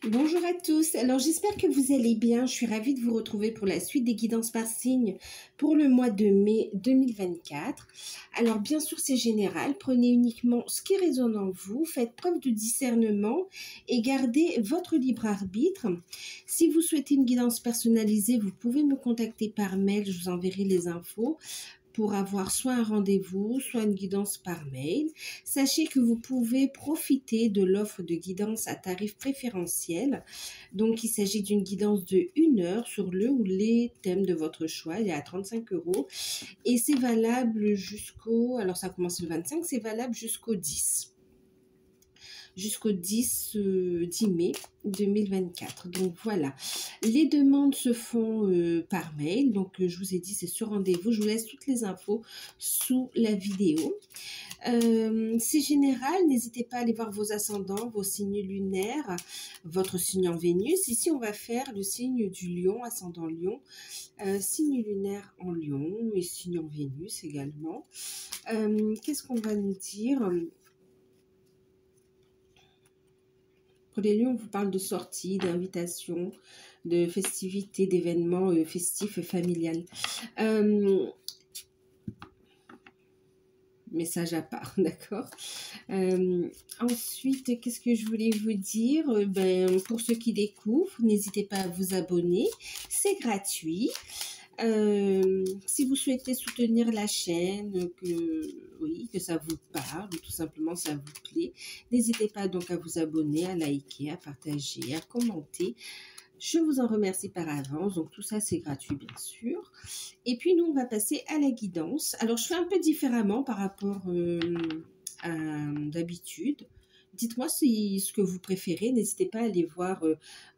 Bonjour à tous, alors j'espère que vous allez bien, je suis ravie de vous retrouver pour la suite des guidances par signe pour le mois de mai 2024. Alors bien sûr c'est général, prenez uniquement ce qui résonne en vous, faites preuve de discernement et gardez votre libre arbitre. Si vous souhaitez une guidance personnalisée, vous pouvez me contacter par mail, je vous enverrai les infos pour avoir soit un rendez-vous, soit une guidance par mail. Sachez que vous pouvez profiter de l'offre de guidance à tarif préférentiel. Donc, il s'agit d'une guidance de 1 heure sur le ou les thèmes de votre choix. Il est à 35 euros et c'est valable jusqu'au, alors ça commence le 25, c'est valable jusqu'au 10 mai 2024. Donc voilà, les demandes se font par mail. Donc je vous ai dit, c'est sur rendez-vous. Je vous laisse toutes les infos sous la vidéo. C'est général, n'hésitez pas à aller voir vos ascendants, vos signes lunaires, votre signe en Vénus. Ici, on va faire le signe du lion, ascendant lion, signe lunaire en lion et signe en Vénus également. Qu'est-ce qu'on va nous dire ? Pour les lions, on vous parle de sorties, d'invitations, de festivités, d'événements festifs et familiales. Message à part, d'accord. Ensuite, qu'est-ce que je voulais vous dire? Pour ceux qui découvrent, n'hésitez pas à vous abonner, c'est gratuit. Si vous souhaitez soutenir la chaîne, que ça vous parle, tout simplement ça vous plaît, n'hésitez pas donc à vous abonner, à liker, à partager, à commenter. Je vous en remercie par avance, donc tout ça c'est gratuit bien sûr. Et puis nous on va passer à la guidance. Alors je fais un peu différemment par rapport à d'habitude. Dites-moi ce que vous préférez. N'hésitez pas à aller voir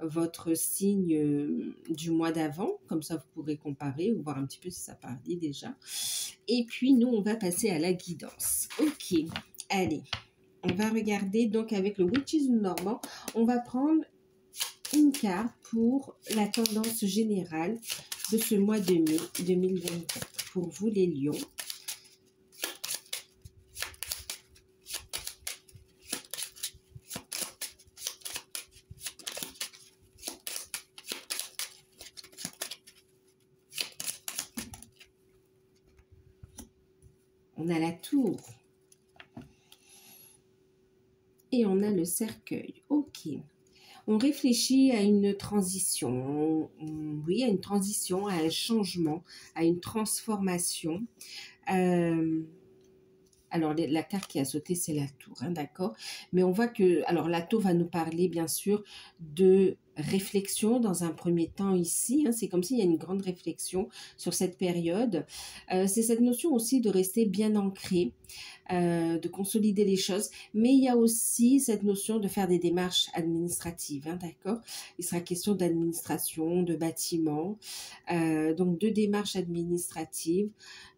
votre signe du mois d'avant. Comme ça, vous pourrez comparer ou voir un petit peu si ça parlait déjà. Et puis, nous, on va passer à la guidance. Ok, allez. On va regarder donc avec le witchisme normand. On va prendre une carte pour la tendance générale de ce mois de mai 2024. Pour vous, les lions. On a la tour. Et on a le cercueil. Ok. On réfléchit à une transition. Oui, à une transition, à un changement, à une transformation. Alors, la carte qui a sauté, c'est la tour, hein, d'accord? Mais on voit que, alors la tour va nous parler, bien sûr, de réflexion dans un premier temps ici. Hein, c'est comme s'il y a une grande réflexion sur cette période. C'est cette notion aussi de rester bien ancré, de consolider les choses. Mais il y a aussi cette notion de faire des démarches administratives, hein, d'accord? Il sera question d'administration, de bâtiment, donc de démarches administratives.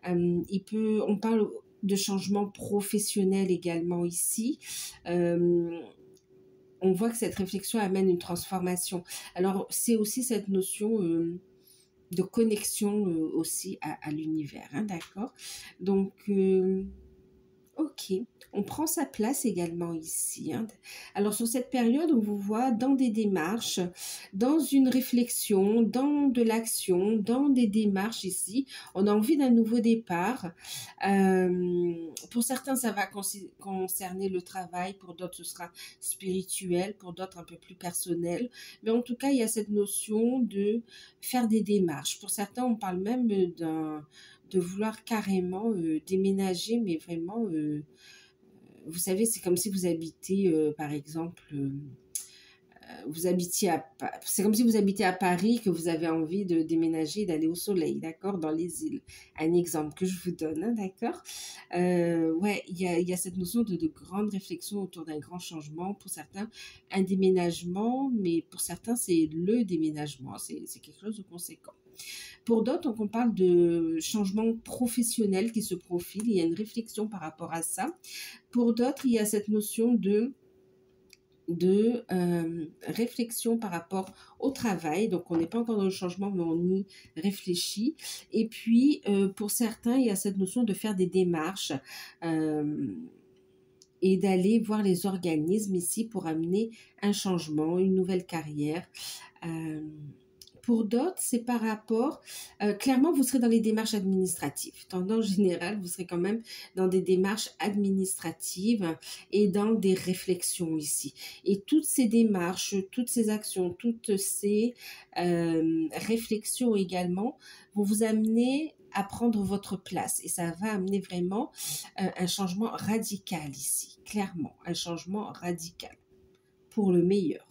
On parle de changement professionnel également ici. On voit que cette réflexion amène une transformation. Alors, c'est aussi cette notion de connexion aussi à l'univers, hein, d'accord? Donc, ok, on prend sa place également ici. Hein. Alors sur cette période, on vous voit dans des démarches, dans une réflexion, dans de l'action, dans des démarches ici. On a envie d'un nouveau départ. Pour certains, ça va concerner le travail, pour d'autres, ce sera spirituel, pour d'autres, un peu plus personnel. Mais en tout cas, il y a cette notion de faire des démarches. Pour certains, on parle même de vouloir carrément déménager, mais vraiment, vous savez, c'est comme si vous habitez, par exemple, c'est comme si vous habitez à Paris, que vous avez envie de déménager, d'aller au soleil, d'accord, dans les îles. Un exemple que je vous donne, hein, d'accord. Ouais, il y a cette notion de grande réflexion autour d'un grand changement. Pour certains, un déménagement, mais pour certains, c'est le déménagement. C'est quelque chose de conséquent. Pour d'autres, on parle de changement professionnel qui se profile. Il y a une réflexion par rapport à ça. Pour d'autres, il y a cette notion de réflexion par rapport au travail. Donc, on n'est pas encore dans le changement, mais on y réfléchit. Et puis, pour certains, il y a cette notion de faire des démarches et d'aller voir les organismes ici pour amener un changement, une nouvelle carrière. Pour d'autres, c'est par rapport, clairement, vous serez dans les démarches administratives. Tendance générale, vous serez quand même dans des démarches administratives et dans des réflexions ici. Et toutes ces démarches, toutes ces actions, toutes ces réflexions également vont vous amener à prendre votre place. Et ça va amener vraiment un changement radical ici, clairement, un changement radical pour le meilleur.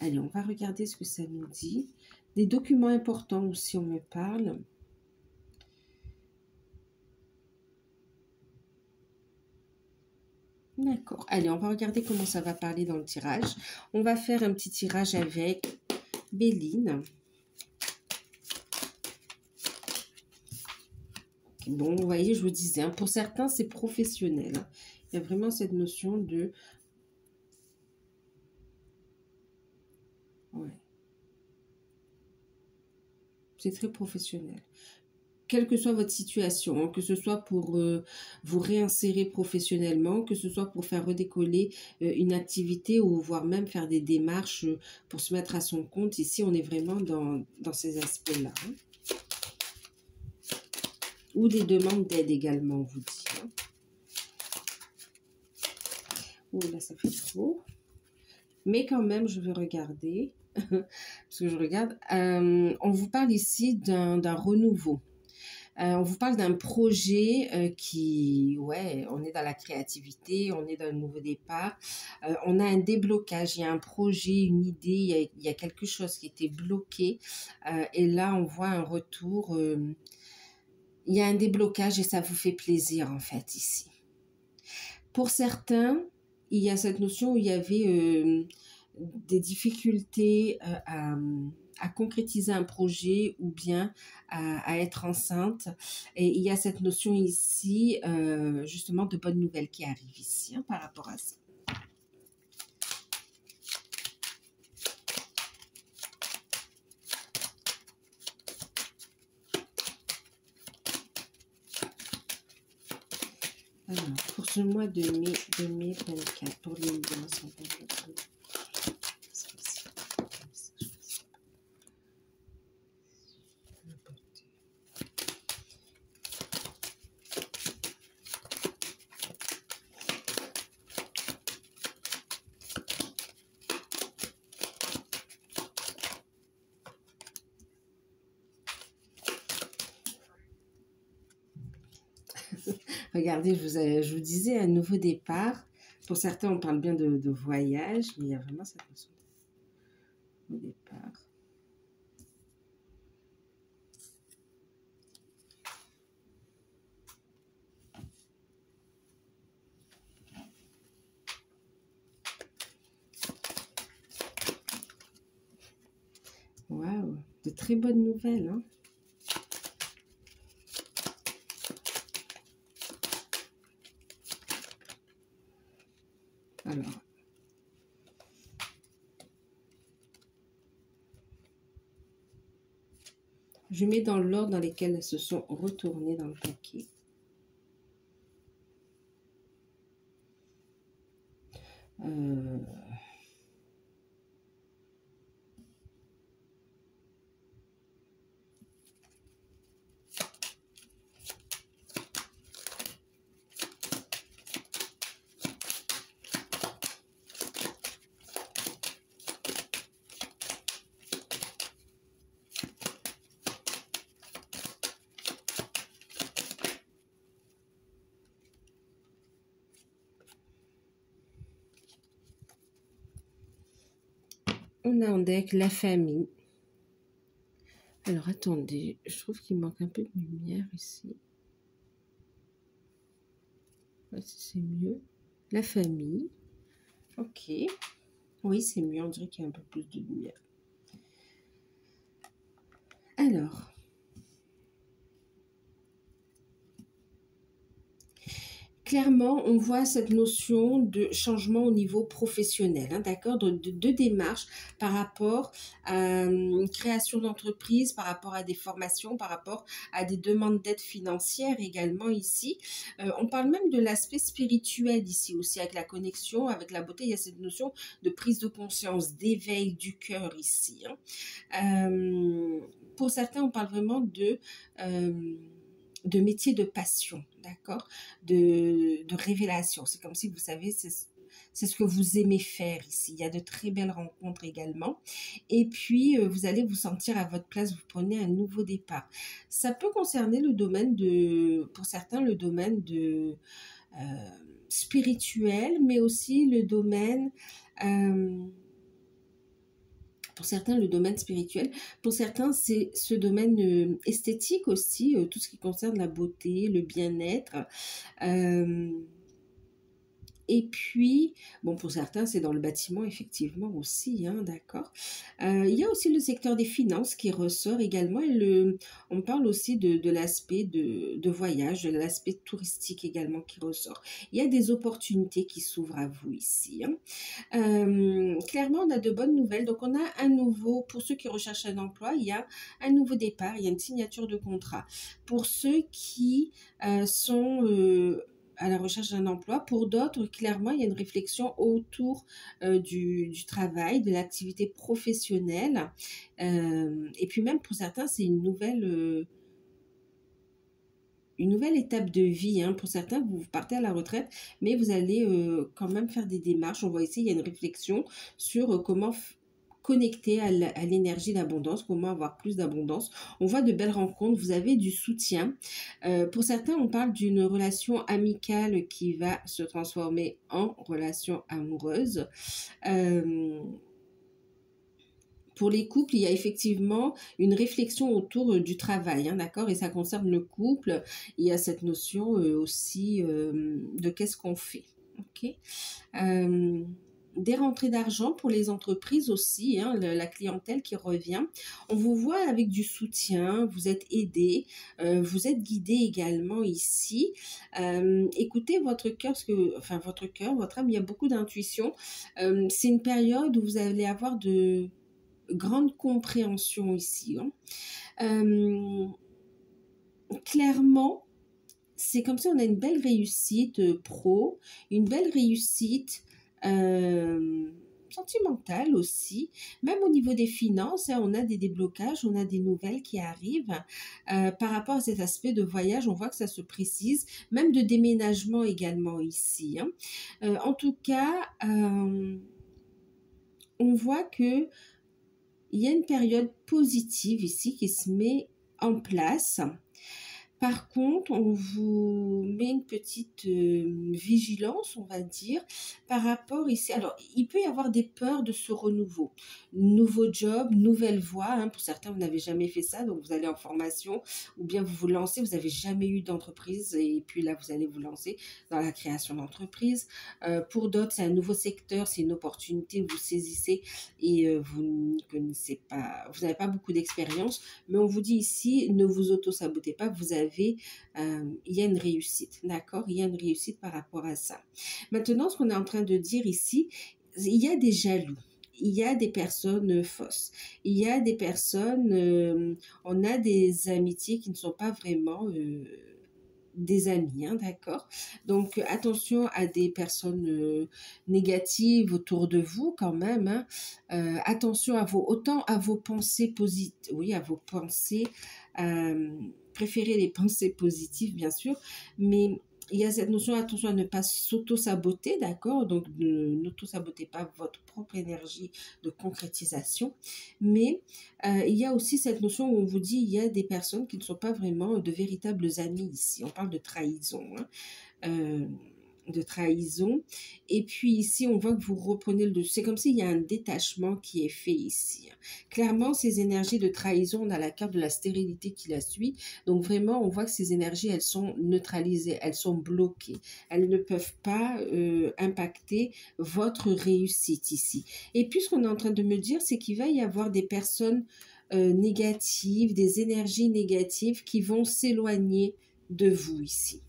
Allez, on va regarder ce que ça nous dit. Des documents importants aussi, on me parle. D'accord. Allez, on va regarder comment ça va parler dans le tirage. On va faire un petit tirage avec Béline. Bon, vous voyez, je vous disais, hein, pour certains, c'est professionnel. Hein. Il y a vraiment cette notion de... Ouais. C'est très professionnel. Quelle que soit votre situation, hein, que ce soit pour vous réinsérer professionnellement, que ce soit pour faire redécoller une activité ou voire même faire des démarches pour se mettre à son compte. Ici, on est vraiment dans ces aspects-là. Hein. Ou des demandes d'aide également, on vous dit. Hein. Oh là, ça fait trop. Mais quand même, je vais regarder. Parce que je regarde. On vous parle ici d'un renouveau. On vous parle d'un projet qui, ouais, on est dans la créativité, on est dans le nouveau départ. On a un déblocage, il y a un projet, une idée, il y a quelque chose qui était bloqué. Et là, on voit un retour. Il y a un déblocage et ça vous fait plaisir, en fait, ici. Pour certains, il y a cette notion où il y avait des difficultés à concrétiser un projet ou bien à être enceinte. Et il y a cette notion ici, justement, de bonnes nouvelles qui arrivent ici hein, par rapport à ça. Alors, pour ce mois de mai 2024, pour les liens, regardez, je vous disais, un nouveau départ. Pour certains, on parle bien de voyage, mais il y a vraiment cette notion de départ. Waouh, de très bonnes nouvelles, hein. Alors, je mets dans l'ordre dans lequel elles se sont retournées dans le paquet. On a en deck la famille. Alors, attendez, je trouve qu'il manque un peu de lumière ici. C'est mieux. La famille. Ok. Oui, c'est mieux. On dirait qu'il y a un peu plus de lumière. Alors. clairement, on voit cette notion de changement au niveau professionnel, hein, d'accord, de démarche par rapport à une création d'entreprise, par rapport à des formations, par rapport à des demandes d'aide financière également ici. On parle même de l'aspect spirituel ici aussi, avec la connexion, avec la beauté. Il y a cette notion de prise de conscience, d'éveil du cœur ici, hein. Pour certains, on parle vraiment de métier de passion, d'accord, de révélation. C'est comme si, vous savez, c'est ce que vous aimez faire ici. Il y a de très belles rencontres également. Et puis, vous allez vous sentir à votre place, vous prenez un nouveau départ. Ça peut concerner le domaine pour certains, le domaine spirituel, mais aussi le domaine... pour certains, le domaine spirituel. Pour certains, c'est ce domaine esthétique aussi, tout ce qui concerne la beauté, le bien-être. Euh, Et puis, bon, pour certains, c'est dans le bâtiment, effectivement, aussi, hein, d'accord. Il y a aussi le secteur des finances qui ressort également. On parle aussi de l'aspect de voyage, de l'aspect touristique également qui ressort. Il y a des opportunités qui s'ouvrent à vous ici, hein. Clairement, on a de bonnes nouvelles. Donc, on a pour ceux qui recherchent un emploi, il y a un nouveau départ, il y a une signature de contrat. Pour ceux qui sont à la recherche d'un emploi, pour d'autres, clairement, il y a une réflexion autour du travail, de l'activité professionnelle. Et puis même pour certains, c'est une nouvelle étape de vie, hein. Pour certains, vous partez à la retraite, mais vous allez quand même faire des démarches. On voit ici, il y a une réflexion sur comment connecter à l'énergie d'abondance, comment avoir plus d'abondance. On voit de belles rencontres, vous avez du soutien. Pour certains, on parle d'une relation amicale qui va se transformer en relation amoureuse. Pour les couples, il y a effectivement une réflexion autour du travail, hein, d'accord? Et ça concerne le couple. Il y a cette notion aussi de qu'est-ce qu'on fait, ok? Des rentrées d'argent pour les entreprises aussi, hein, la clientèle qui revient. On vous voit avec du soutien, vous êtes aidé, vous êtes guidé également ici. Écoutez votre cœur, enfin votre cœur, votre âme, il y a beaucoup d'intuition. C'est une période où vous allez avoir de grande compréhension ici, hein. Clairement, c'est comme si on a une belle réussite pro, une belle réussite sentimentale aussi. Même au niveau des finances, hein, on a des déblocages, on a des nouvelles qui arrivent. Par rapport à cet aspect de voyage, on voit que ça se précise, même de déménagement également ici, hein. En tout cas, on voit que il y a une période positive ici qui se met en place. Par contre, on vous met une petite vigilance, on va dire, par rapport ici. Alors, il peut y avoir des peurs de ce renouveau. Nouveau job, nouvelle voie, hein. Pour certains, vous n'avez jamais fait ça, donc vous allez en formation, ou bien vous vous lancez, vous n'avez jamais eu d'entreprise, et puis là, vous allez vous lancer dans la création d'entreprise. Pour d'autres, c'est un nouveau secteur, c'est une opportunité, vous saisissez, et vous ne connaissez pas, vous n'avez pas beaucoup d'expérience, mais on vous dit ici, ne vous auto-sabotez pas, il y a une réussite, d'accord? Il y a une réussite par rapport à ça. Maintenant, ce qu'on est en train de dire ici, il y a des jaloux. Il y a des personnes fausses. Il y a des personnes, on a des amitiés qui ne sont pas vraiment des amis, hein, d'accord? Donc, attention à des personnes négatives autour de vous quand même, hein. Attention autant à vos pensées positives, oui, à vos pensées, préférez les pensées positives, bien sûr, mais il y a cette notion, attention à ne pas s'auto-saboter, d'accord? Donc, n'auto-sabotez pas votre propre énergie de concrétisation. Mais il y a aussi cette notion où on vous dit, il y a des personnes qui ne sont pas vraiment de véritables amis ici. On parle de trahison, hein. De trahison. Et puis ici, on voit que vous reprenez le dessus. C'est comme s'il y a un détachement qui est fait ici, hein. Clairement, ces énergies de trahison, on a la carte de la stérilité qui la suit. Donc vraiment, on voit que ces énergies, elles sont neutralisées, elles sont bloquées. Elles ne peuvent pas impacter votre réussite ici. Et puis, ce qu'on est en train de me dire, c'est qu'il va y avoir des personnes négatives, des énergies négatives qui vont s'éloigner de vous ici.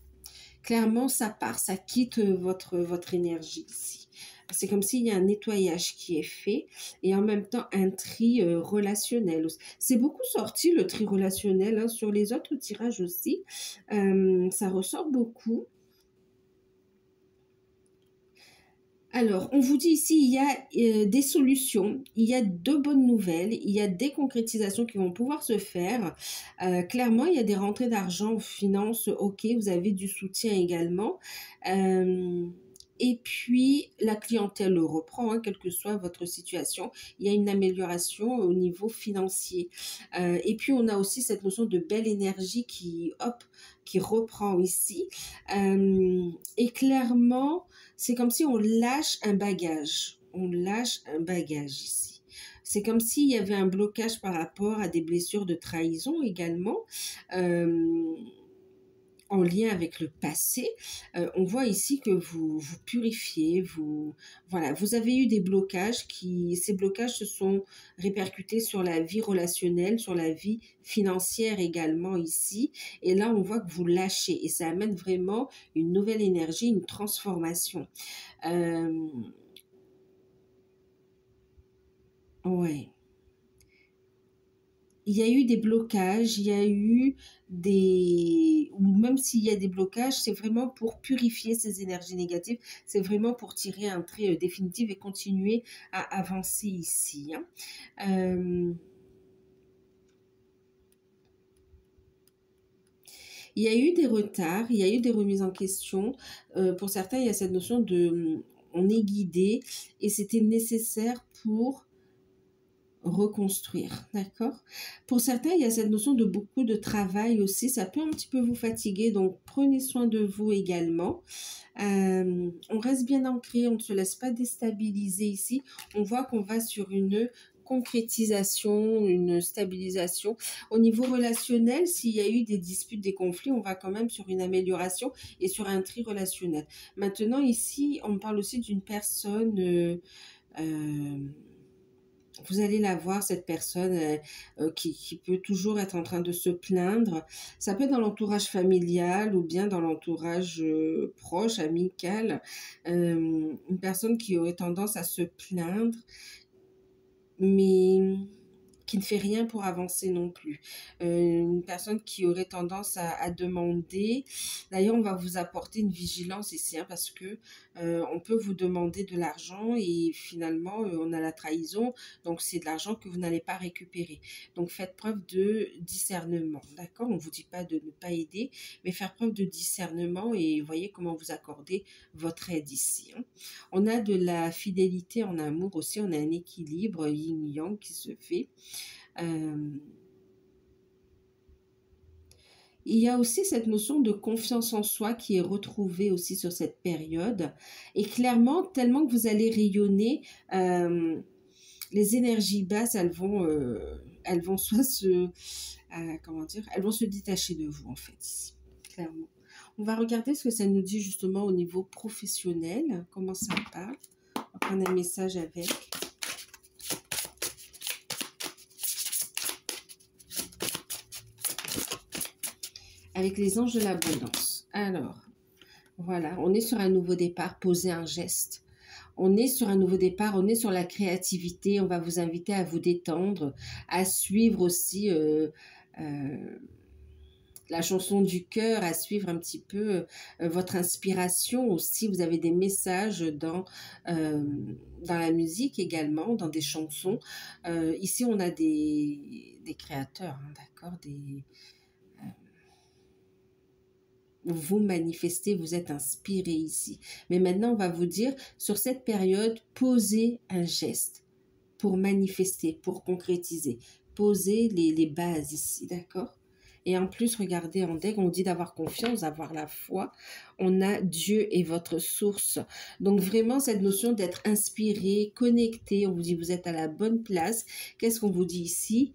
Clairement, ça part, ça quitte votre énergie ici. C'est comme s'il y a un nettoyage qui est fait et en même temps un tri relationnel. C'est beaucoup sorti le tri relationnel hein, sur les autres tirages aussi. Ça ressort beaucoup. Alors, on vous dit ici, il y a des solutions, il y a de bonnes nouvelles, il y a des concrétisations qui vont pouvoir se faire. Clairement, il y a des rentrées d'argent aux finances, ok, vous avez du soutien également. Et puis, la clientèle le reprend, hein, quelle que soit votre situation. Il y a une amélioration au niveau financier. Et puis, on a aussi cette notion de belle énergie qui, hop, qui reprend ici. Et clairement, c'est comme si on lâche un bagage. On lâche un bagage ici. C'est comme s'il y avait un blocage par rapport à des blessures de trahison également. En lien avec le passé, on voit ici que vous purifiez, voilà, vous avez eu des blocages ces blocages se sont répercutés sur la vie relationnelle, sur la vie financière également ici, et là on voit que vous lâchez et ça amène vraiment une nouvelle énergie, une transformation. Ouais. Il y a eu des blocages, il y a eu ou même s'il y a des blocages, c'est vraiment pour purifier ces énergies négatives, c'est vraiment pour tirer un trait définitif et continuer à avancer ici. Hein. Il y a eu des retards, il y a eu des remises en question. Pour certains, il y a cette notion de on est guidé et c'était nécessaire pour reconstruire, d'accord? Pour certains, il y a cette notion de beaucoup de travail aussi, ça peut un petit peu vous fatiguer, donc prenez soin de vous également. On reste bien ancré, on ne se laisse pas déstabiliser ici. On voit qu'on va sur une concrétisation, une stabilisation. Au niveau relationnel, s'il y a eu des disputes, des conflits, on va quand même sur une amélioration et sur un tri relationnel. Maintenant, ici, on parle aussi d'une personne... vous allez la voir, cette personne qui peut toujours être en train de se plaindre. Ça peut être dans l'entourage familial ou bien dans l'entourage proche, amical. Une personne qui aurait tendance à se plaindre, mais qui ne fait rien pour avancer non plus. Une personne qui aurait tendance à demander. D'ailleurs, on va vous apporter une vigilance ici, hein, parce que on peut vous demander de l'argent et finalement, on a la trahison. Donc, c'est de l'argent que vous n'allez pas récupérer. Donc, faites preuve de discernement, d'accord? On ne vous dit pas de ne pas aider, mais faire preuve de discernement et voyez comment vous accordez votre aide ici. Hein. On a de la fidélité en amour aussi, on a un équilibre yin-yang qui se fait. Il y a aussi cette notion de confiance en soi qui est retrouvée aussi sur cette période. Et clairement, tellement que vous allez rayonner, les énergies basses, elles vont soit comment dire, elles vont se détacher de vous en fait ici, clairement. On va regarder ce que ça nous dit justement au niveau professionnel, comment ça parle. On va prendre un message avec. Avec les anges de l'abondance. Alors, voilà, on est sur un nouveau départ, poser un geste. On est sur un nouveau départ, on est sur la créativité, on va vous inviter à vous détendre, à suivre aussi la chanson du cœur, à suivre un petit peu votre inspiration aussi. Vous avez des messages dans la musique également, dans des chansons. Ici, on a des créateurs, hein, d'accord, vous manifestez, vous êtes inspiré ici. Mais maintenant, on va vous dire, sur cette période, posez un geste pour manifester, pour concrétiser. Posez les bases ici, d'accord? Et en plus, regardez en deck, on dit d'avoir confiance, d'avoir la foi. On a Dieu et votre source. Donc vraiment, cette notion d'être inspiré, connecté, on vous dit vous êtes à la bonne place. Qu'est-ce qu'on vous dit ici?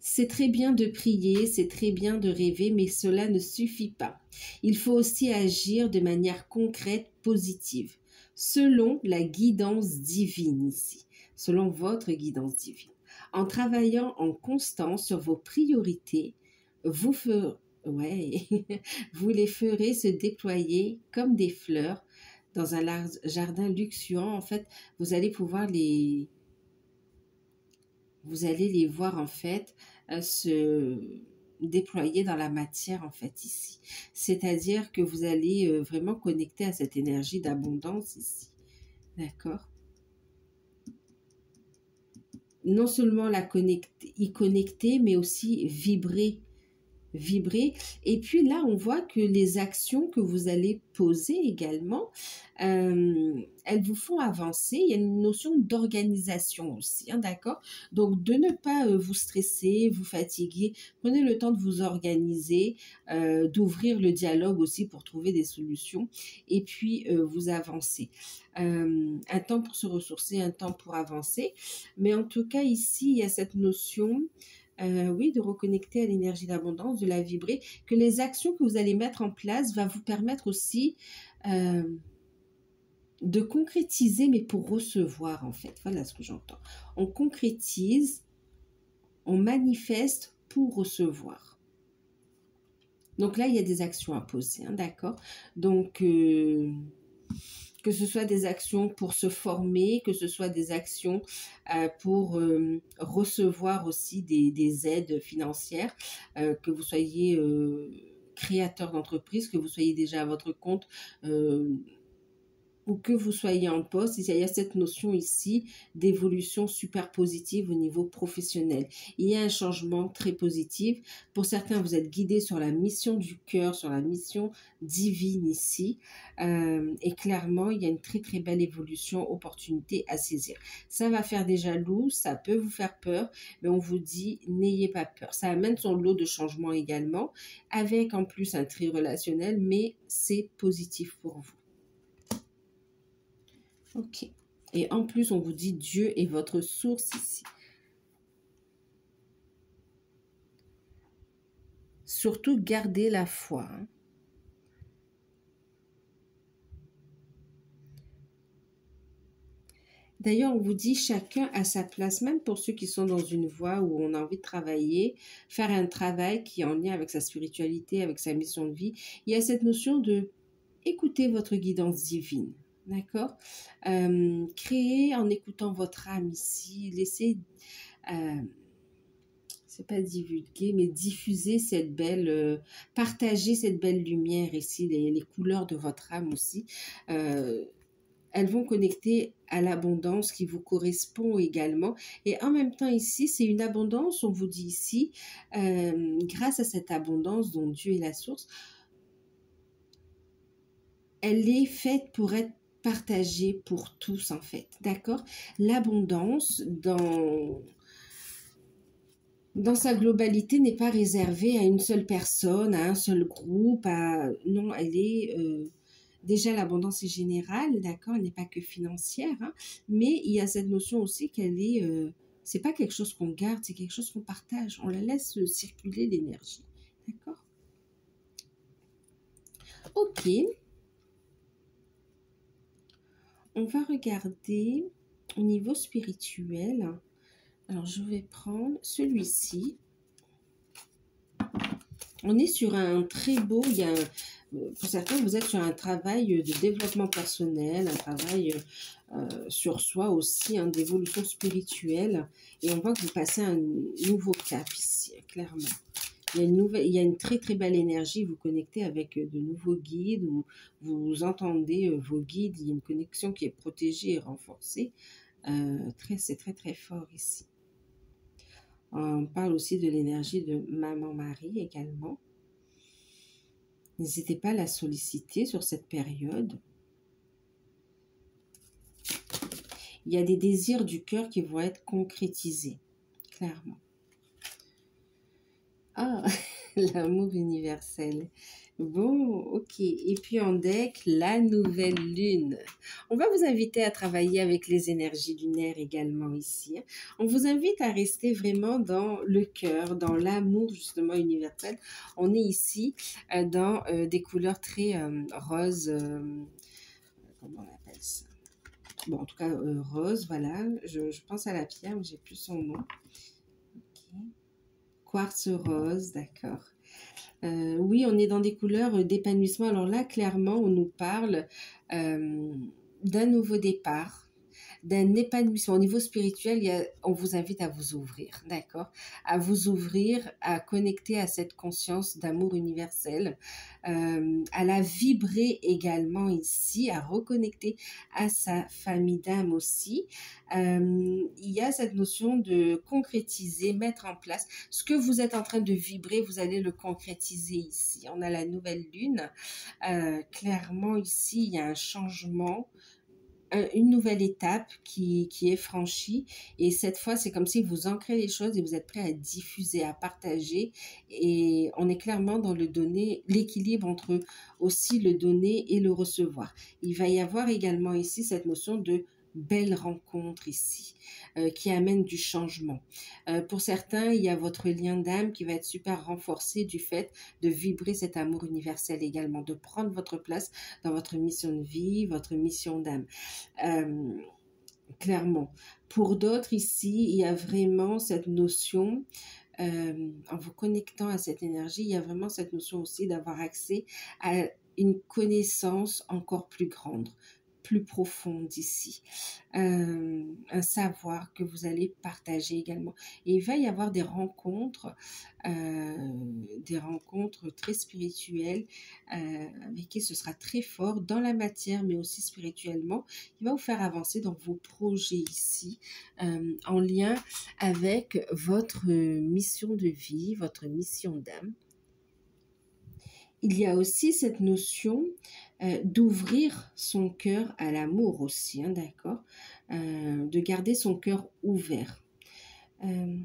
C'est très bien de prier, c'est très bien de rêver, mais cela ne suffit pas. Il faut aussi agir de manière concrète, positive, selon la guidance divine ici, selon votre guidance divine. En travaillant en constance sur vos priorités, vous ouais, vous les ferez se déployer comme des fleurs dans un large jardin luxuriant. En fait, vous allez pouvoir vous allez les voir en fait se déployer dans la matière en fait ici. C'est-à-dire que vous allez vraiment connecter à cette énergie d'abondance ici. D'accord? Non seulement y connecter, mais aussi vibrer. Et puis là, on voit que les actions que vous allez poser également, elles vous font avancer. Il y a une notion d'organisation aussi, hein, d'accord? Donc, de ne pas vous stresser, vous fatiguer. Prenez le temps de vous organiser, d'ouvrir le dialogue aussi pour trouver des solutions et puis vous avancez. Un temps pour se ressourcer, un temps pour avancer. Mais en tout cas, ici, il y a cette notion oui, de reconnecter à l'énergie d'abondance, de la vibrer, que les actions que vous allez mettre en place va vous permettre aussi euh, de concrétiser, mais pour recevoir en fait. Voilà ce que j'entends. On concrétise, on manifeste pour recevoir. Donc là, il y a des actions à poser, hein, d'accord? Donc, que ce soit des actions pour se former, que ce soit des actions pour recevoir aussi des aides financières, que vous soyez créateur d'entreprise, que vous soyez déjà à votre compte, ou que vous soyez en poste, il y a cette notion ici d'évolution super positive au niveau professionnel. Il y a un changement très positif. Pour certains, vous êtes guidés sur la mission du cœur, sur la mission divine ici. Et clairement, il y a une très très belle évolution, opportunité à saisir. Ça va faire des jaloux, ça peut vous faire peur, mais on vous dit, n'ayez pas peur. Ça amène son lot de changements également, avec en plus un tri relationnel, mais c'est positif pour vous. Ok. Et en plus, on vous dit Dieu est votre source ici. Surtout, gardez la foi. Hein. D'ailleurs, on vous dit chacun à sa place, même pour ceux qui sont dans une voie où on a envie de travailler, faire un travail qui est en lien avec sa spiritualité, avec sa mission de vie. Il y a cette notion de écouter votre guidance divine. D'accord? Créer en écoutant votre âme ici. Laissez... c'est pas divulguer, mais diffuser cette belle, partager cette belle lumière ici, les couleurs de votre âme aussi. Elles vont connecter à l'abondance qui vous correspond également. Et en même temps ici, c'est une abondance, on vous dit ici, grâce à cette abondance dont Dieu est la source, elle est faite pour être partagée pour tous en fait, d'accord? L'abondance dans sa globalité n'est pas réservée à une seule personne, à un seul groupe, non, elle est déjà l'abondance est générale, d'accord, elle n'est pas que financière, hein, mais il y a cette notion aussi qu'elle est, c'est pas quelque chose qu'on garde, c'est quelque chose qu'on partage, on la laisse circuler l'énergie, d'accord. Ok, on va regarder au niveau spirituel. Alors je vais prendre celui-ci. On est sur un très beau, pour certains, vous êtes sur un travail de développement personnel, un travail sur soi aussi, hein, d'évolution spirituelle. Et on voit que vous passez un nouveau cap ici, clairement. Il y a une très très belle énergie, vous connectez avec de nouveaux guides, vous entendez vos guides, il y a une connexion qui est protégée et renforcée. C'est très très fort ici. On parle aussi de l'énergie de Maman Marie également. N'hésitez pas à la solliciter sur cette période. Il y a des désirs du cœur qui vont être concrétisés, clairement. Ah, l'amour universel. Bon, ok. Et puis en deck, la nouvelle lune. On va vous inviter à travailler avec les énergies lunaires également ici. On vous invite à rester vraiment dans le cœur, dans l'amour justement universel. On est ici dans des couleurs très roses. Comment on appelle ça? Bon, en tout cas, rose, voilà. Je pense à la pierre, mais j'ai plus son nom. Okay. Quartz rose, d'accord. Oui, on est dans des couleurs d'épanouissement. Alors là, clairement, on nous parle d'un nouveau départ, d'un épanouissement. Au niveau spirituel, on vous invite à vous ouvrir, d'accord? À vous ouvrir, à connecter à cette conscience d'amour universel, à la vibrer également ici, à reconnecter à sa famille d'âme aussi. Il y a cette notion de concrétiser, mettre en place. Ce que vous êtes en train de vibrer, vous allez le concrétiser ici. On a la nouvelle lune. Clairement, ici, il y a un changement, une nouvelle étape qui est franchie, et cette fois c'est comme si vous ancrez les choses et vous êtes prêt à diffuser, à partager, et on est clairement dans le donner, l'équilibre entre aussi le donner et le recevoir. Il va y avoir également ici cette notion de belle rencontre ici, qui amène du changement. Pour certains, il y a votre lien d'âme qui va être super renforcé du fait de vibrer cet amour universel également, de prendre votre place dans votre mission de vie, votre mission d'âme. Euh, Clairement. Pour d'autres ici, il y a vraiment cette notion, en vous connectant à cette énergie, il y a vraiment cette notion aussi d'avoir accès à une connaissance encore plus grande, plus profonde ici, un savoir que vous allez partager également. Et il va y avoir des rencontres très spirituelles, avec qui ce sera très fort dans la matière, mais aussi spirituellement. Il va vous faire avancer dans vos projets ici, en lien avec votre mission de vie, votre mission d'âme. Il y a aussi cette notion d'ouvrir son cœur à l'amour aussi, hein, d'accord, de garder son cœur ouvert. On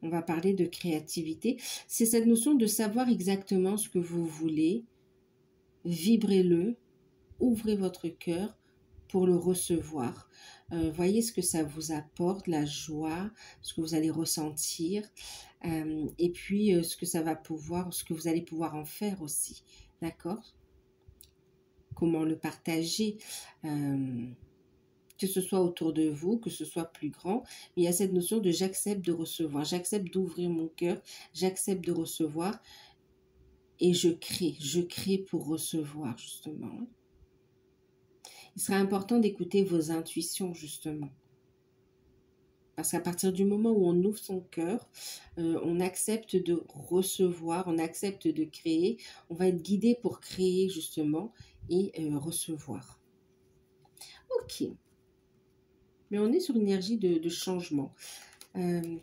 va parler de créativité. C'est cette notion de savoir exactement ce que vous voulez, vibrez-le, ouvrez votre cœur pour le recevoir. Voyez ce que ça vous apporte, la joie, ce que vous allez ressentir, et puis ce que vous allez pouvoir en faire aussi, d'accord? Comment le partager, que ce soit autour de vous, que ce soit plus grand. Il y a cette notion de j'accepte de recevoir, j'accepte d'ouvrir mon cœur, j'accepte de recevoir, et je crée pour recevoir justement. Il sera important d'écouter vos intuitions, justement. Parce qu'à partir du moment où on ouvre son cœur, on accepte de recevoir, on accepte de créer, on va être guidé pour créer, justement, et recevoir. Ok. Mais on est sur une énergie de changement.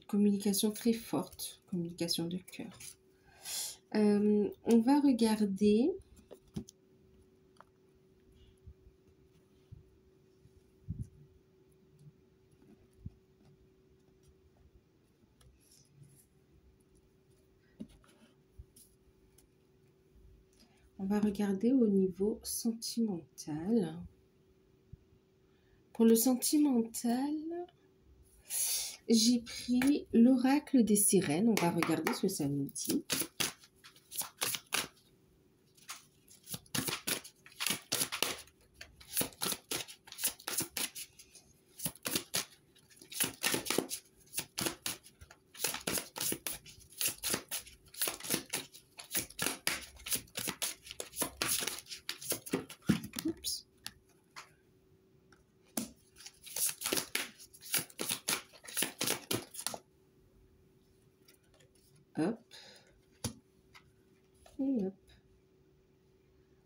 Communication très forte, communication de cœur. On va regarder... On va regarder au niveau sentimental. Pour le sentimental, j'ai pris l'oracle des sirènes. On va regarder ce que ça nous dit. Oups. Hop. Et hop.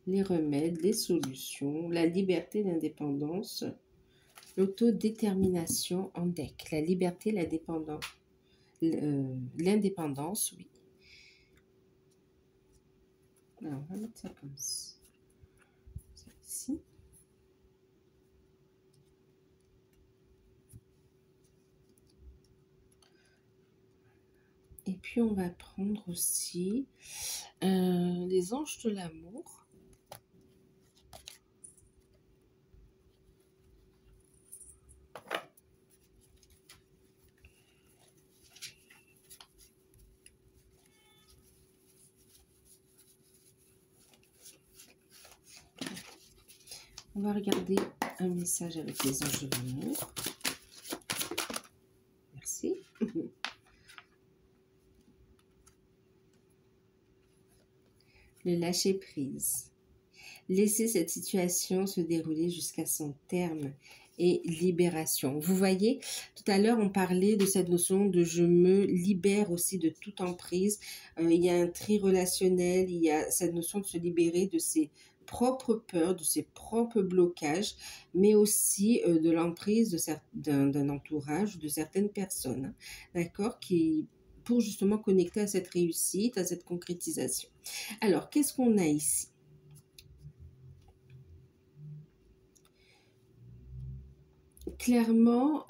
Les remèdes, les solutions, la liberté, l'indépendance, l'autodétermination en deck. La liberté, la dépendance, l'indépendance, oui. Alors, on va mettre ça comme ça. Ici. Et puis, on va prendre aussi les anges de l'amour. On va regarder un message avec les anges de l'amour. Merci. Le lâcher prise. Laisser cette situation se dérouler jusqu'à son terme et libération. Vous voyez, tout à l'heure, on parlait de cette notion de je me libère aussi de toute emprise. Il y a un tri relationnel, il y a cette notion de se libérer de ses propres peurs, de ses propres blocages, mais aussi de l'emprise d'un entourage, de certaines personnes, hein, d'accord, pour justement connecter à cette réussite, à cette concrétisation. Alors, qu'est-ce qu'on a ici? Clairement,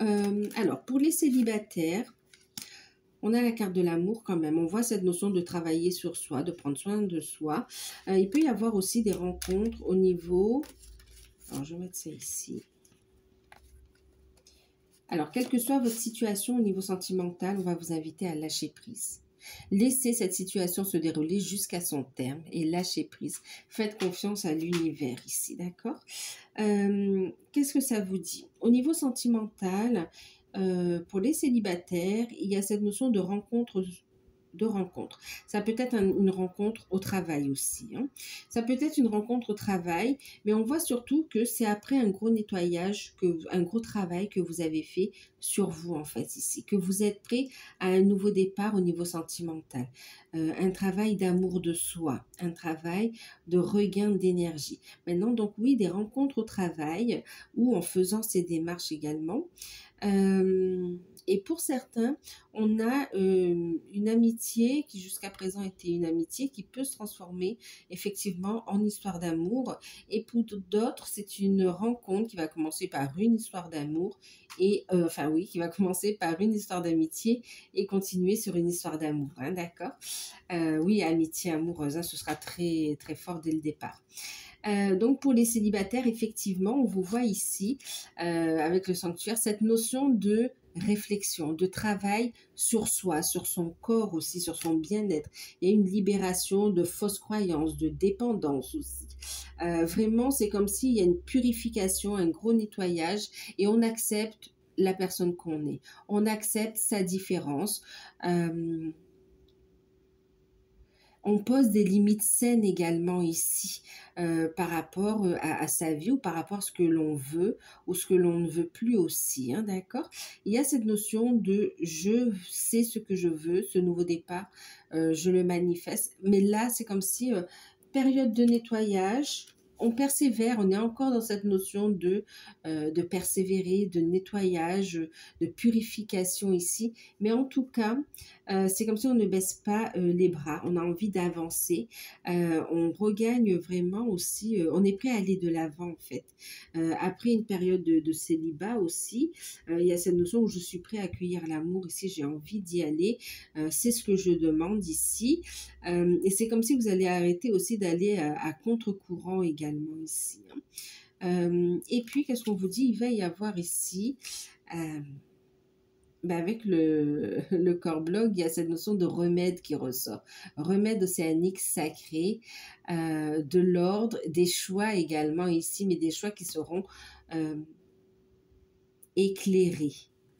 alors pour les célibataires, on a la carte de l'amour quand même. On voit cette notion de travailler sur soi, de prendre soin de soi. Il peut y avoir aussi des rencontres au niveau... Alors, je vais mettre ça ici. Alors, quelle que soit votre situation au niveau sentimental, on va vous inviter à lâcher prise. Laissez cette situation se dérouler jusqu'à son terme et lâchez prise. Faites confiance à l'univers ici, d'accord? Qu'est-ce que ça vous dit? Au niveau sentimental, pour les célibataires, il y a cette notion de rencontre. Ça peut être une rencontre au travail aussi, hein. Ça peut être une rencontre au travail, mais on voit surtout que c'est après un gros nettoyage, un gros travail que vous avez fait sur vous en fait ici, que vous êtes prêt à un nouveau départ au niveau sentimental, un travail d'amour de soi, un travail de regain d'énergie. Maintenant, donc oui, des rencontres au travail ou en faisant ces démarches également. Et pour certains, on a une amitié qui jusqu'à présent était une amitié qui peut se transformer effectivement en histoire d'amour. Et pour d'autres, c'est une rencontre qui va commencer par une histoire d'amour et enfin oui, qui va commencer par une histoire d'amitié et continuer sur une histoire d'amour, hein, d'accord? Oui, amitié amoureuse, hein, ce sera très très fort dès le départ. Donc pour les célibataires, effectivement, on vous voit ici, avec le sanctuaire, cette notion de réflexion, de travail sur soi, sur son corps aussi, sur son bien-être. Il y a une libération de fausses croyances, de dépendance aussi. Vraiment, c'est comme s'il y a une purification, un gros nettoyage et on accepte la personne qu'on est. On accepte sa différence. On pose des limites saines également ici par rapport à sa vie ou par rapport à ce que l'on veut ou ce que l'on ne veut plus aussi, hein, d'accord? Il y a cette notion de je sais ce que je veux, ce nouveau départ, je le manifeste. Mais là, c'est comme si période de nettoyage, on persévère, on est encore dans cette notion de persévérer, de nettoyage, de purification ici. Mais en tout cas, c'est comme si on ne baisse pas les bras, on a envie d'avancer, on regagne vraiment aussi, on est prêt à aller de l'avant en fait. Après une période de célibat aussi, il y a cette notion où je suis prêt à accueillir l'amour, ici j'ai envie d'y aller, c'est ce que je demande ici. Et c'est comme si vous allez arrêter aussi d'aller à contre-courant également ici, hein. Et puis, qu'est-ce qu'on vous dit? Il va y avoir ici... avec le corps blog, il y a cette notion de remède qui ressort. Remède océanique sacré, de l'ordre, des choix également ici, mais des choix qui seront euh, éclairés.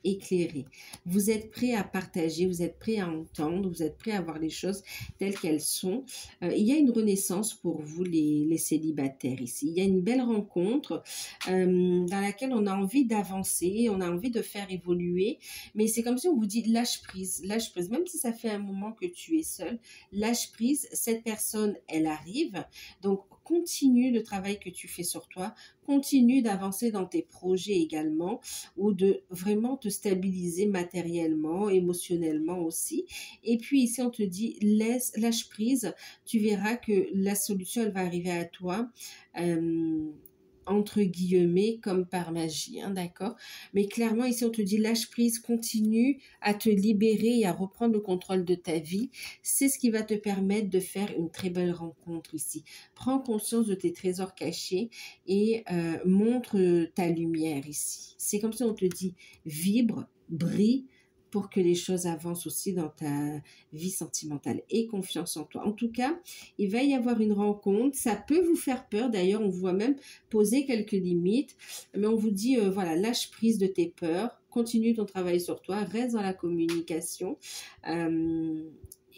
Éclairés. Vous êtes prêt à partager, vous êtes prêt à entendre, vous êtes prêt à voir les choses telles qu'elles sont. Il y a une renaissance pour vous les célibataires ici. Il y a une belle rencontre dans laquelle on a envie d'avancer, on a envie de faire évoluer, mais c'est comme si on vous dit lâche prise, même si ça fait un moment que tu es seul, lâche prise, cette personne, elle arrive, donc continue le travail que tu fais sur toi, continue d'avancer dans tes projets également, ou de vraiment te stabiliser matériellement, émotionnellement aussi. Et puis ici, on te dit, lâche prise, tu verras que la solution, elle va arriver à toi. Entre guillemets, comme par magie, hein, d'accord? Mais clairement, ici, on te dit lâche prise, continue à te libérer et à reprendre le contrôle de ta vie. C'est ce qui va te permettre de faire une très belle rencontre ici. Prends conscience de tes trésors cachés et montre ta lumière ici. C'est comme si on te dit vibre, brille, pour que les choses avancent aussi dans ta vie sentimentale et confiance en toi. En tout cas, il va y avoir une rencontre. Ça peut vous faire peur. D'ailleurs, on voit même poser quelques limites. Mais on vous dit, voilà, lâche prise de tes peurs. Continue ton travail sur toi. Reste dans la communication.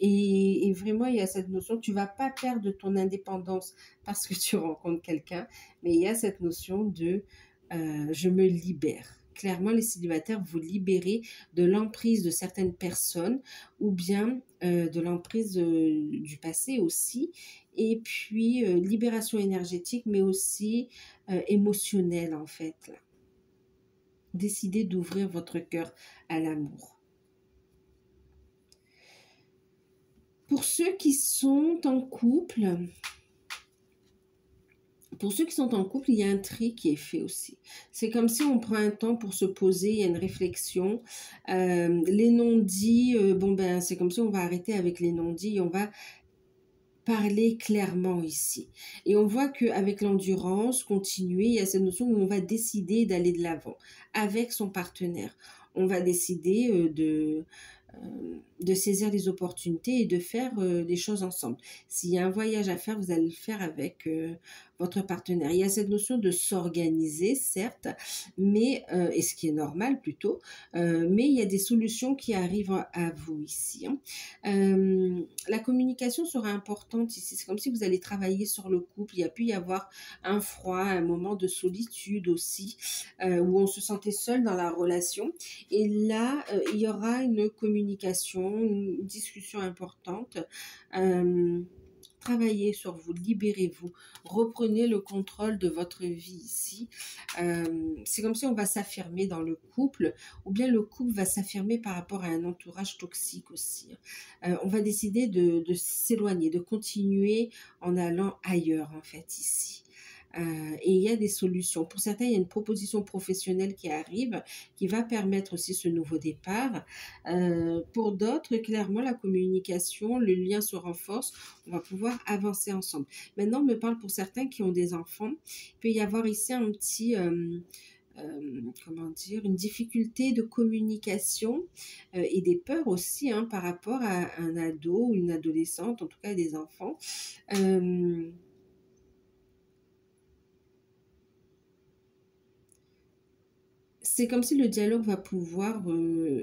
Et vraiment, il y a cette notion, tu vas pas perdre ton indépendance parce que tu rencontres quelqu'un, mais il y a cette notion de je me libère. Clairement, les célibataires, vous libérez de l'emprise de certaines personnes ou bien de l'emprise du passé aussi. Et puis, libération énergétique, mais aussi émotionnelle en fait. Là. Décidez d'ouvrir votre cœur à l'amour. Pour ceux qui sont en couple, il y a un tri qui est fait aussi. C'est comme si on prend un temps pour se poser, il y a une réflexion. Les non-dits, bon ben c'est comme si on va arrêter avec les non-dits et on va parler clairement ici. Et on voit qu'avec l'endurance, continuer, il y a cette notion où on va décider d'aller de l'avant avec son partenaire. On va décider de saisir les opportunités et de faire les choses ensemble. S'il y a un voyage à faire, vous allez le faire avec votre partenaire. Il y a cette notion de s'organiser, certes, mais et ce qui est normal plutôt, mais il y a des solutions qui arrivent à vous ici. Hein. La communication sera importante ici. C'est comme si vous allez travailler sur le couple. Il y a pu y avoir un froid, un moment de solitude aussi, où on se sentait seul dans la relation. Et là, il y aura une communication, une discussion importante. Travaillez sur vous, libérez-vous, reprenez le contrôle de votre vie ici. C'est comme si on va s'affirmer dans le couple, ou bien le couple va s'affirmer par rapport à un entourage toxique aussi. On va décider de s'éloigner, de continuer en allant ailleurs en fait ici. Et il y a des solutions. Pour certains, il y a une proposition professionnelle qui arrive, qui va permettre aussi ce nouveau départ. Pour d'autres, clairement, la communication, le lien se renforce, on va pouvoir avancer ensemble. Maintenant, on me parle pour certains qui ont des enfants. Il peut y avoir ici un petit... comment dire, une difficulté de communication et des peurs aussi hein, par rapport à un ado ou une adolescente, en tout cas des enfants. C'est comme si le dialogue va pouvoir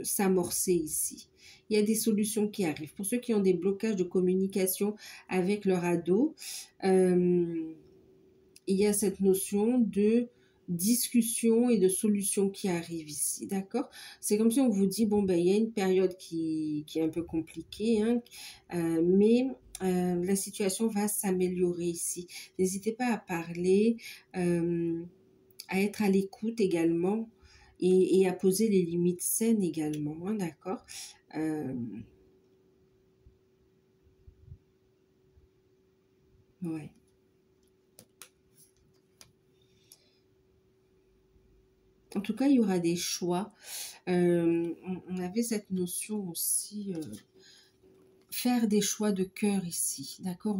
s'amorcer ici. Il y a des solutions qui arrivent. Pour ceux qui ont des blocages de communication avec leur ado, il y a cette notion de discussion et de solution qui arrive ici, d'accord? C'est comme si on vous dit, bon, ben, il y a une période qui est un peu compliquée, hein, mais la situation va s'améliorer ici. N'hésitez pas à parler, à être à l'écoute également et à poser les limites saines également, hein, d'accord? Ouais. En tout cas, il y aura des choix. On avait cette notion aussi, faire des choix de cœur ici, d'accord?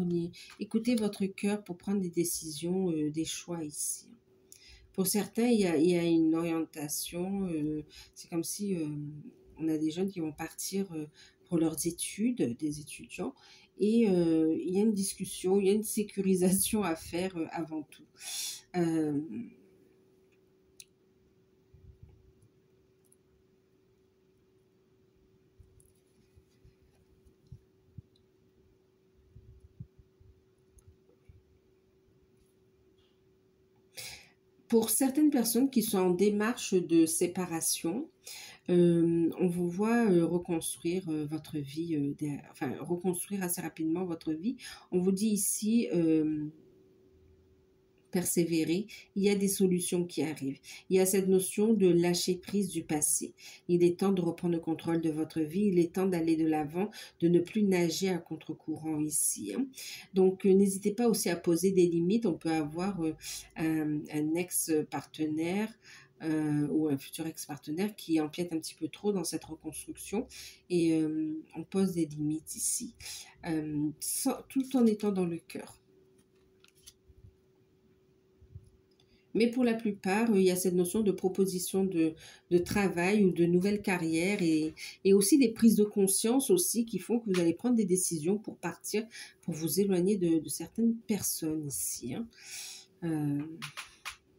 Écoutez votre cœur pour prendre des décisions, des choix ici. Pour certains, il y a une orientation, c'est comme si on a des jeunes qui vont partir pour leurs études, des étudiants, et il y a une discussion, il y a une sécurisation à faire avant tout. Euh, pour certaines personnes qui sont en démarche de séparation, on vous voit reconstruire votre vie, enfin reconstruire assez rapidement votre vie. On vous dit ici, persévérer, il y a des solutions qui arrivent. Il y a cette notion de lâcher prise du passé. Il est temps de reprendre le contrôle de votre vie, il est temps d'aller de l'avant, de ne plus nager à contre-courant ici. Hein. Donc, n'hésitez pas aussi à poser des limites. On peut avoir un ex-partenaire ou un futur ex-partenaire qui empiète un petit peu trop dans cette reconstruction et on pose des limites ici, tout en étant dans le cœur. Mais pour la plupart, il y a cette notion de proposition de travail ou de nouvelle carrière et aussi des prises de conscience aussi qui font que vous allez prendre des décisions pour partir, pour vous éloigner de certaines personnes ici. Hein.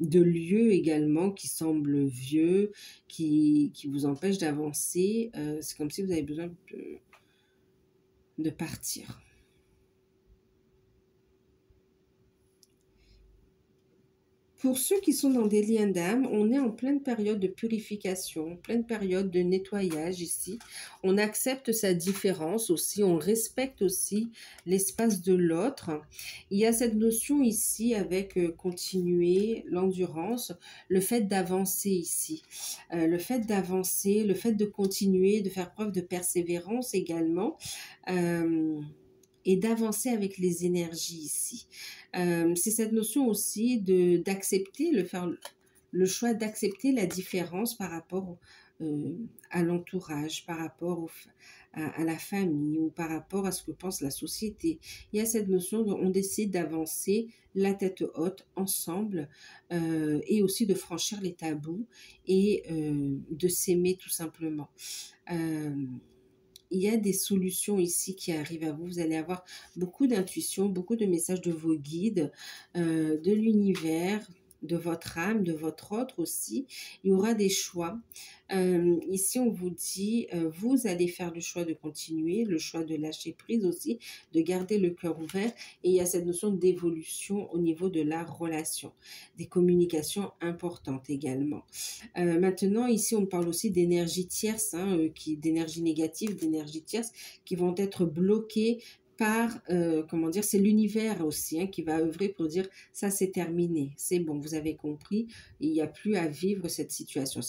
De lieux également qui semblent vieux, qui vous empêchent d'avancer. C'est comme si vous avez besoin de partir. Pour ceux qui sont dans des liens d'âme, on est en pleine période de purification, pleine période de nettoyage ici. On accepte sa différence aussi, on respecte aussi l'espace de l'autre. Il y a cette notion ici avec continuer, l'endurance, le fait d'avancer ici. Le fait d'avancer, le fait de continuer, de faire preuve de persévérance également. Et d'avancer avec les énergies ici. C'est cette notion aussi d'accepter, le choix d'accepter la différence par rapport à l'entourage, par rapport à la famille ou par rapport à ce que pense la société. Il y a cette notion on décide d'avancer la tête haute ensemble et aussi de franchir les tabous et de s'aimer tout simplement. Il y a des solutions ici qui arrivent à vous. Vous allez avoir beaucoup d'intuition, beaucoup de messages de vos guides, de l'univers, de votre âme, de votre autre aussi. Il y aura des choix. Ici, on vous dit, vous allez faire le choix de continuer, le choix de lâcher prise aussi, de garder le cœur ouvert. Et il y a cette notion d'évolution au niveau de la relation, des communications importantes également. Maintenant, ici, on parle aussi d'énergie tierce, hein, d'énergie négative, d'énergie tierce, qui vont être bloquées par, comment dire, c'est l'univers aussi hein, qui va œuvrer pour dire ça c'est terminé, c'est bon, vous avez compris, il n'y a plus à vivre cette situation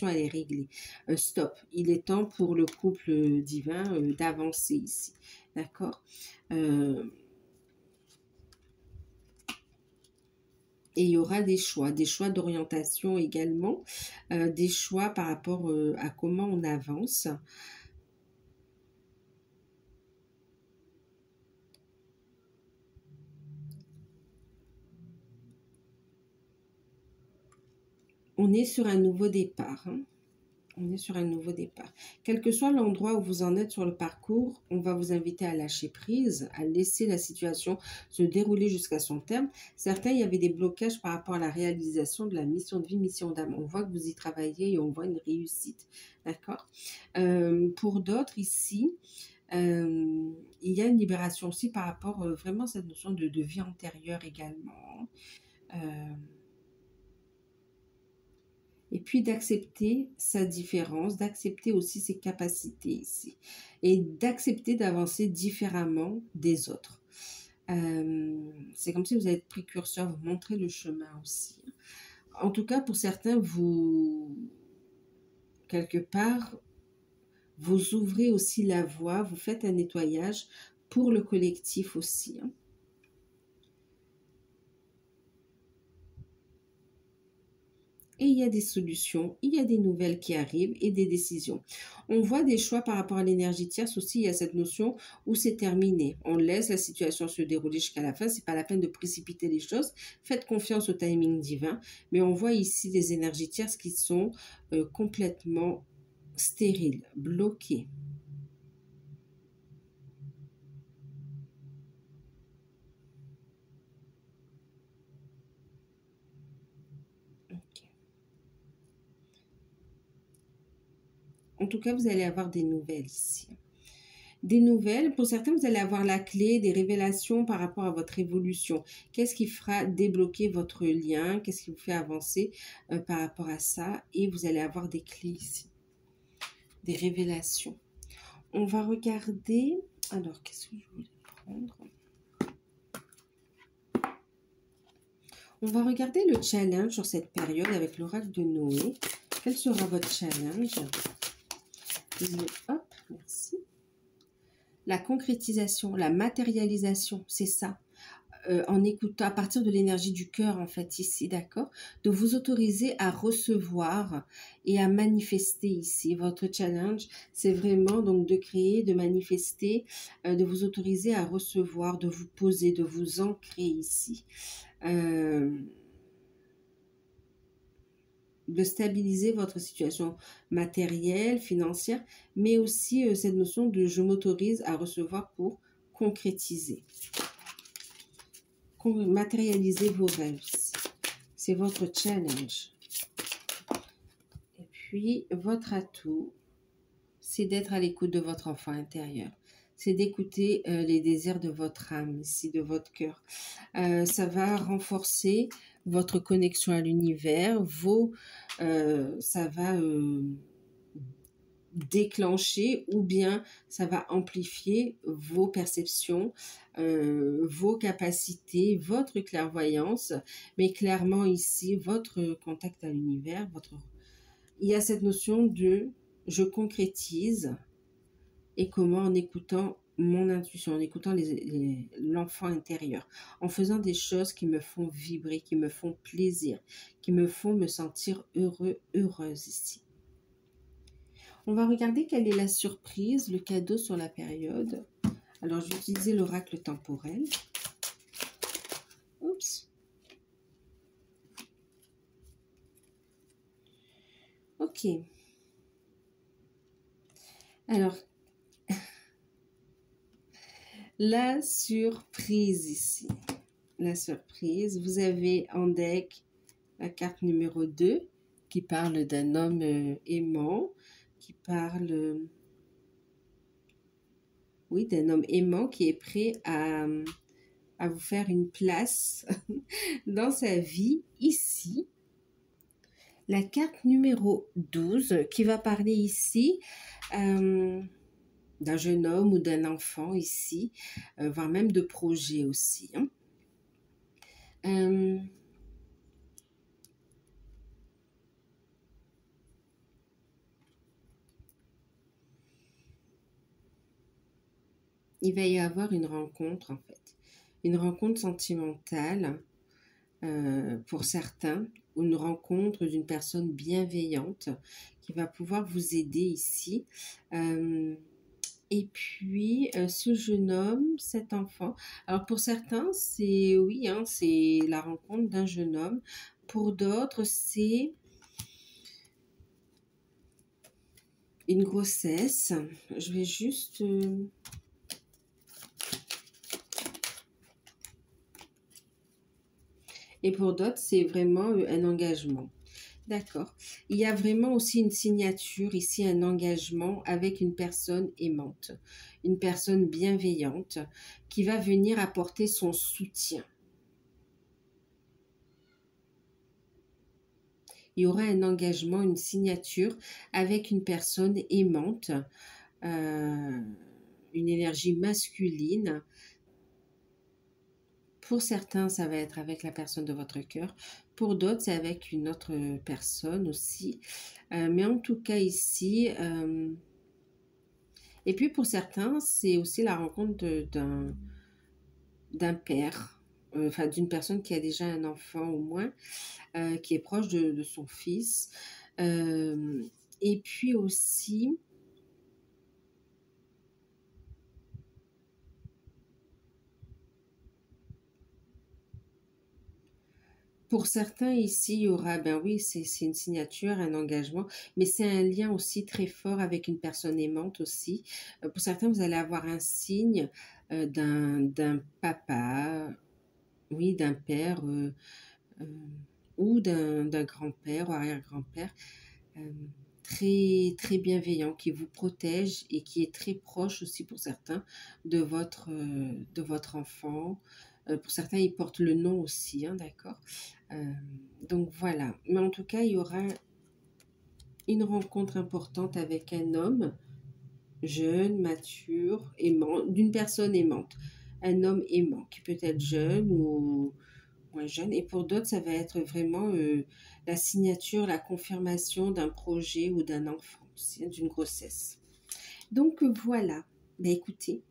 elle est réglée, stop, il est temps pour le couple divin d'avancer ici, d'accord. Et il y aura des choix d'orientation également, des choix par rapport à comment on avance. On est sur un nouveau départ. Hein. On est sur un nouveau départ. Quel que soit l'endroit où vous en êtes sur le parcours, on va vous inviter à lâcher prise, à laisser la situation se dérouler jusqu'à son terme. Certains, il y avait des blocages par rapport à la réalisation de la mission de vie, mission d'âme. On voit que vous y travaillez et on voit une réussite. D'accord. Pour d'autres ici, il y a une libération aussi par rapport vraiment à cette notion de vie antérieure également. Et puis d'accepter sa différence, d'accepter aussi ses capacités ici. Et d'accepter d'avancer différemment des autres. C'est comme si vous êtes précurseur, vous montrez le chemin aussi. En tout cas, pour certains, vous, quelque part, vous ouvrez aussi la voie, vous faites un nettoyage pour le collectif aussi. Hein. Et il y a des solutions, il y a des nouvelles qui arrivent et des décisions. On voit des choix par rapport à l'énergie tierce aussi, il y a cette notion où c'est terminé. On laisse la situation se dérouler jusqu'à la fin, c'est pas la peine de précipiter les choses. Faites confiance au timing divin. Mais on voit ici des énergies tierces qui sont complètement stériles, bloquées. En tout cas, vous allez avoir des nouvelles ici. Des nouvelles, pour certains, vous allez avoir la clé, des révélations par rapport à votre évolution. Qu'est-ce qui fera débloquer votre lien? Qu'est-ce qui vous fait avancer par rapport à ça? Et vous allez avoir des clés ici, des révélations. On va regarder... Alors, qu'est-ce que je voulais prendre? On va regarder le challenge sur cette période avec l'oracle de Noé. Quel sera votre challenge? Hop, merci. La concrétisation, la matérialisation, c'est ça. En écoutant à partir de l'énergie du cœur, en fait, ici, d'accord? De vous autoriser à recevoir et à manifester ici. Votre challenge, c'est vraiment donc de créer, de manifester, de vous autoriser à recevoir, de vous poser, de vous ancrer ici. De stabiliser votre situation matérielle, financière, mais aussi cette notion de je m'autorise à recevoir pour concrétiser. Matérialiser vos rêves. C'est votre challenge. Et puis, votre atout, c'est d'être à l'écoute de votre enfant intérieur. c'est d'écouter les désirs de votre âme, ici, de votre cœur. Ça va renforcer votre connexion à l'univers, ça va déclencher ou bien ça va amplifier vos perceptions, vos capacités, votre clairvoyance, mais clairement ici, votre contact à l'univers, il y a cette notion de je concrétise et comment en écoutant mon intuition, en écoutant l'enfant intérieur, en faisant des choses qui me font vibrer, qui me font plaisir, qui me font me sentir heureux, heureuse ici. On va regarder quelle est la surprise, le cadeau sur la période. Alors, je vais utiliser l'oracle temporel. Oups. Ok. Alors, la surprise ici. La surprise. Vous avez en deck la carte numéro 2 qui parle d'un homme aimant, qui parle, oui, d'un homme aimant qui est prêt à vous faire une place dans sa vie ici. La carte numéro 12 qui va parler ici d'un jeune homme ou d'un enfant ici, voire même de projet aussi. Hein. Il va y avoir une rencontre en fait, une rencontre sentimentale pour certains, ou une rencontre d'une personne bienveillante qui va pouvoir vous aider ici. Et puis, ce jeune homme, cet enfant, alors pour certains, c'est oui, hein, c'est la rencontre d'un jeune homme. Pour d'autres, c'est une grossesse. Je vais juste... Et pour d'autres, c'est vraiment un engagement. D'accord. Il y a vraiment aussi une signature ici, un engagement avec une personne aimante, une personne bienveillante qui va venir apporter son soutien. Il y aura un engagement, une signature avec une personne aimante, une énergie masculine. Pour certains, ça va être avec la personne de votre cœur. Pour d'autres, c'est avec une autre personne aussi. Mais en tout cas ici, et puis pour certains, c'est aussi la rencontre d'un père, enfin d'une personne qui a déjà un enfant au moins, qui est proche de son fils. Et puis aussi... Pour certains ici, il y aura, ben oui, c'est une signature, un engagement, mais c'est un lien aussi très fort avec une personne aimante aussi. Pour certains, vous allez avoir un signe d'un papa, oui, d'un père ou d'un grand-père ou arrière-grand-père très, très bienveillant qui vous protège et qui est très proche aussi pour certains de votre enfant. Pour certains, ils portent le nom aussi, hein, d'accord. Donc voilà, mais en tout cas, il y aura une rencontre importante avec un homme jeune, mature, aimant, d'une personne aimante. Un homme aimant qui peut être jeune ou moins jeune. Et pour d'autres, ça va être vraiment la signature, la confirmation d'un projet ou d'un enfant, d'une grossesse. Donc voilà, ben, écoutez.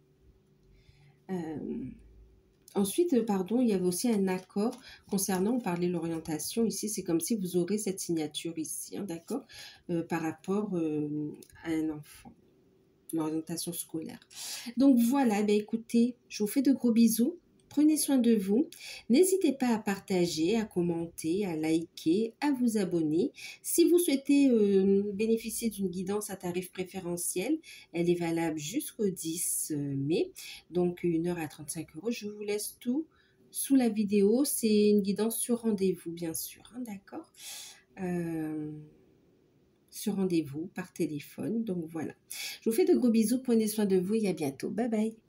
Ensuite, pardon, il y avait aussi un accord concernant, on parlait de l'orientation. Ici, c'est comme si vous aurez cette signature ici, hein, d'accord, par rapport à un enfant, l'orientation scolaire. Donc voilà, ben écoutez, je vous fais de gros bisous. Prenez soin de vous. N'hésitez pas à partager, à commenter, à liker, à vous abonner. Si vous souhaitez bénéficier d'une guidance à tarif préférentiel, elle est valable jusqu'au 10 mai, donc 1 heure à 35 €. Je vous laisse tout sous la vidéo. C'est une guidance sur rendez-vous, bien sûr, hein, d'accord. ce rendez-vous par téléphone. Donc voilà. Je vous fais de gros bisous, prenez soin de vous et à bientôt. Bye bye.